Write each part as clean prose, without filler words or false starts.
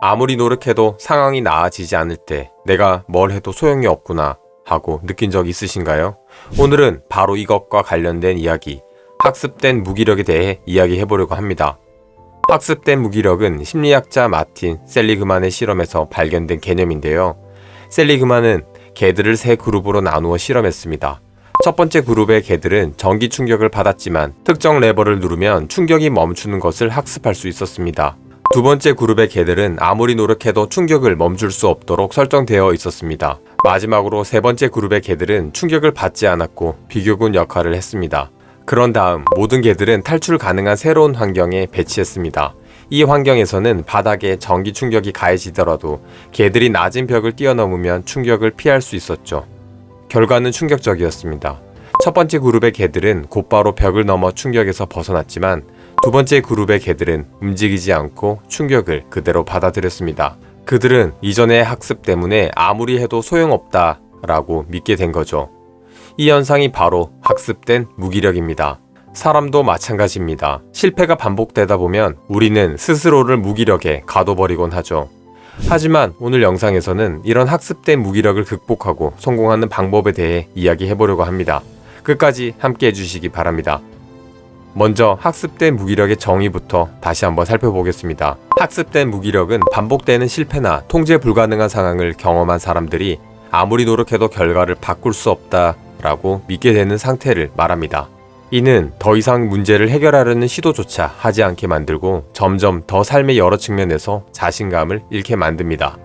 아무리 노력해도 상황이 나아지지 않을 때 내가 뭘 해도 소용이 없구나 하고 느낀 적 있으신가요? 오늘은 바로 이것과 관련된 이야기, 학습된 무기력에 대해 이야기해보려고 합니다. 학습된 무기력은 심리학자 마틴 셀리그만의 실험에서 발견된 개념인데요. 셀리그만은 개들을 세 그룹으로 나누어 실험했습니다. 첫 번째 그룹의 개들은 전기 충격을 받았지만 특정 레버를 누르면 충격이 멈추는 것을 학습할 수 있었습니다. 두 번째 그룹의 개들은 아무리 노력해도 충격을 멈출 수 없도록 설정되어 있었습니다. 마지막으로 세 번째 그룹의 개들은 충격을 받지 않았고 비교군 역할을 했습니다. 그런 다음 모든 개들은 탈출 가능한 새로운 환경에 배치했습니다. 이 환경에서는 바닥에 전기 충격이 가해지더라도 개들이 낮은 벽을 뛰어넘으면 충격을 피할 수 있었죠. 결과는 충격적이었습니다. 첫 번째 그룹의 개들은 곧바로 벽을 넘어 충격에서 벗어났지만 두 번째 그룹의 개들은 움직이지 않고 충격을 그대로 받아들였습니다. 그들은 이전의 학습 때문에 아무리 해도 소용없다라고 믿게 된 거죠. 이 현상이 바로 학습된 무기력입니다. 사람도 마찬가지입니다. 실패가 반복되다 보면 우리는 스스로를 무기력에 가둬버리곤 하죠. 하지만 오늘 영상에서는 이런 학습된 무기력을 극복하고 성공하는 방법에 대해 이야기해보려고 합니다. 끝까지 함께 해주시기 바랍니다. 먼저 학습된 무기력의 정의부터 다시 한번 살펴보겠습니다. 학습된 무기력은 반복되는 실패나 통제 불가능한 상황을 경험한 사람들이 아무리 노력해도 결과를 바꿀 수 없다라고 믿게 되는 상태를 말합니다. 이는 더 이상 문제를 해결하려는 시도조차 하지 않게 만들고 점점 더 삶의 여러 측면에서 자신감을 잃게 만듭니다.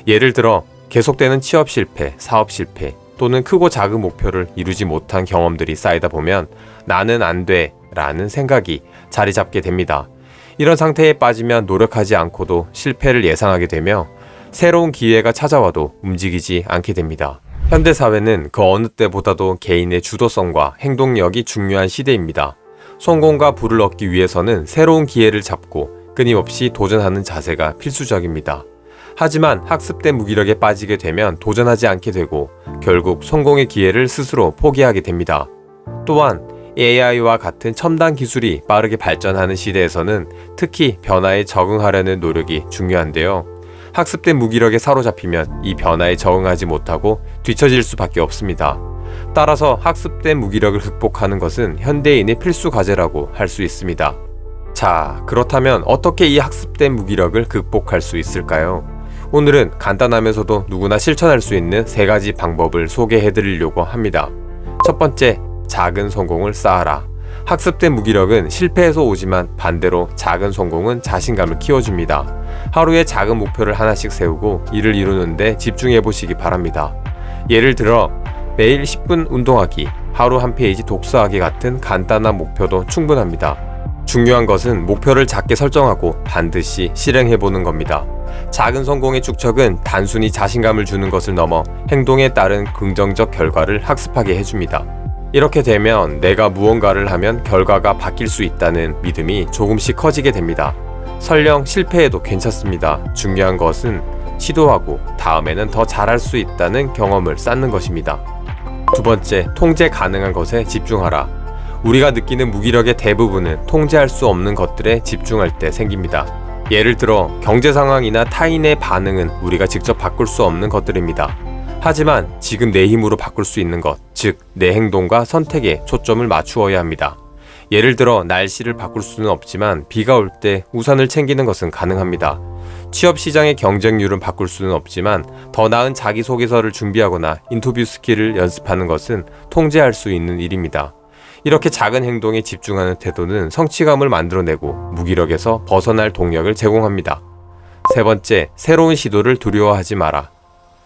예를 들어 계속되는 취업 실패, 사업 실패 또는 크고 작은 목표를 이루지 못한 경험들이 쌓이다 보면 나는 안 돼 라는 생각이 자리 잡게 됩니다. 이런 상태에 빠지면 노력하지 않고도 실패를 예상하게 되며 새로운 기회가 찾아와도 움직이지 않게 됩니다. 현대사회는 그 어느 때보다도 개인의 주도성과 행동력이 중요한 시대입니다. 성공과 부를 얻기 위해서는 새로운 기회를 잡고 끊임없이 도전하는 자세가 필수적입니다. 하지만 학습된 무기력에 빠지게 되면 도전하지 않게 되고 결국 성공의 기회를 스스로 포기하게 됩니다. 또한 AI와 같은 첨단 기술이 빠르게 발전하는 시대에서는 특히 변화에 적응하려는 노력이 중요한데요. 학습된 무기력에 사로잡히면 이 변화에 적응하지 못하고 뒤처질 수밖에 없습니다. 따라서 학습된 무기력을 극복하는 것은 현대인의 필수 과제라고 할 수 있습니다. 자, 그렇다면 어떻게 이 학습된 무기력을 극복할 수 있을까요? 오늘은 간단하면서도 누구나 실천할 수 있는 3가지 방법을 소개해드리려고 합니다. 첫 번째, 작은 성공을 쌓아라. 학습된 무기력은 실패에서 오지만 반대로 작은 성공은 자신감을 키워줍니다. 하루에 작은 목표를 하나씩 세우고 이를 이루는데 집중해보시기 바랍니다. 예를 들어 매일 10분 운동하기, 하루 한 페이지 독서하기 같은 간단한 목표도 충분합니다. 중요한 것은 목표를 작게 설정하고 반드시 실행해보는 겁니다. 작은 성공의 축적은 단순히 자신감을 주는 것을 넘어 행동에 따른 긍정적 결과를 학습하게 해줍니다. 이렇게 되면 내가 무언가를 하면 결과가 바뀔 수 있다는 믿음이 조금씩 커지게 됩니다. 설령 실패해도 괜찮습니다. 중요한 것은 시도하고 다음에는 더 잘할 수 있다는 경험을 쌓는 것입니다. 두 번째, 통제 가능한 것에 집중하라. 우리가 느끼는 무기력의 대부분은 통제할 수 없는 것들에 집중할 때 생깁니다. 예를 들어 경제 상황이나 타인의 반응은 우리가 직접 바꿀 수 없는 것들입니다. 하지만 지금 내 힘으로 바꿀 수 있는 것, 즉 내 행동과 선택에 초점을 맞추어야 합니다. 예를 들어 날씨를 바꿀 수는 없지만 비가 올 때 우산을 챙기는 것은 가능합니다. 취업 시장의 경쟁률은 바꿀 수는 없지만 더 나은 자기소개서를 준비하거나 인터뷰 스킬을 연습하는 것은 통제할 수 있는 일입니다. 이렇게 작은 행동에 집중하는 태도는 성취감을 만들어내고 무기력에서 벗어날 동력을 제공합니다. 세 번째, 새로운 시도를 두려워하지 마라.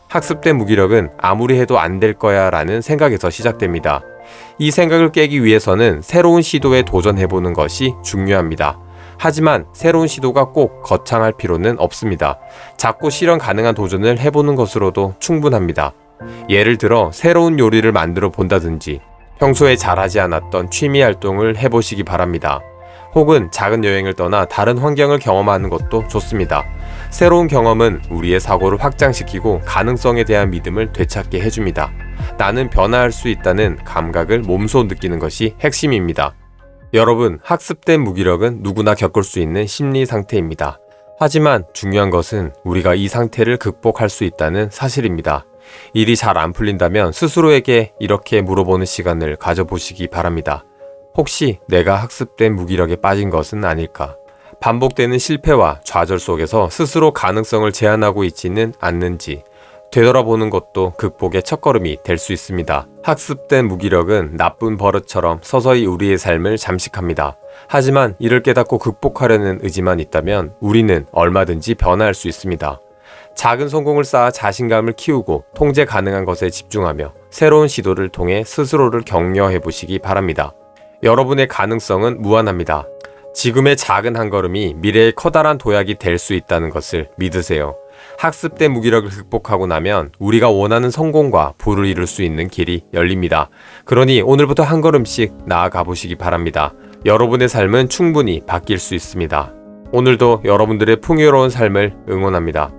학습된 무기력은 아무리 해도 안 될 거야 라는 생각에서 시작됩니다. 이 생각을 깨기 위해서는 새로운 시도에 도전해보는 것이 중요합니다. 하지만 새로운 시도가 꼭 거창할 필요는 없습니다. 작고 실현 가능한 도전을 해보는 것으로도 충분합니다. 예를 들어 새로운 요리를 만들어 본다든지 평소에 잘하지 않았던 취미 활동을 해보시기 바랍니다. 혹은 작은 여행을 떠나 다른 환경을 경험하는 것도 좋습니다. 새로운 경험은 우리의 사고를 확장시키고 가능성에 대한 믿음을 되찾게 해줍니다. 나는 변화할 수 있다는 감각을 몸소 느끼는 것이 핵심입니다. 여러분, 학습된 무기력은 누구나 겪을 수 있는 심리 상태입니다. 하지만 중요한 것은 우리가 이 상태를 극복할 수 있다는 사실입니다. 일이 잘 안 풀린다면 스스로에게 이렇게 물어보는 시간을 가져보시기 바랍니다. 혹시 내가 학습된 무기력에 빠진 것은 아닐까? 반복되는 실패와 좌절 속에서 스스로 가능성을 제한하고 있지는 않는지 되돌아보는 것도 극복의 첫걸음이 될 수 있습니다. 학습된 무기력은 나쁜 버릇처럼 서서히 우리의 삶을 잠식합니다. 하지만 이를 깨닫고 극복하려는 의지만 있다면 우리는 얼마든지 변화할 수 있습니다. 작은 성공을 쌓아 자신감을 키우고 통제 가능한 것에 집중하며 새로운 시도를 통해 스스로를 격려해 보시기 바랍니다. 여러분의 가능성은 무한합니다. 지금의 작은 한 걸음이 미래의 커다란 도약이 될 수 있다는 것을 믿으세요. 학습된 무기력을 극복하고 나면 우리가 원하는 성공과 부를 이룰 수 있는 길이 열립니다. 그러니 오늘부터 한 걸음씩 나아가 보시기 바랍니다. 여러분의 삶은 충분히 바뀔 수 있습니다. 오늘도 여러분들의 풍요로운 삶을 응원합니다.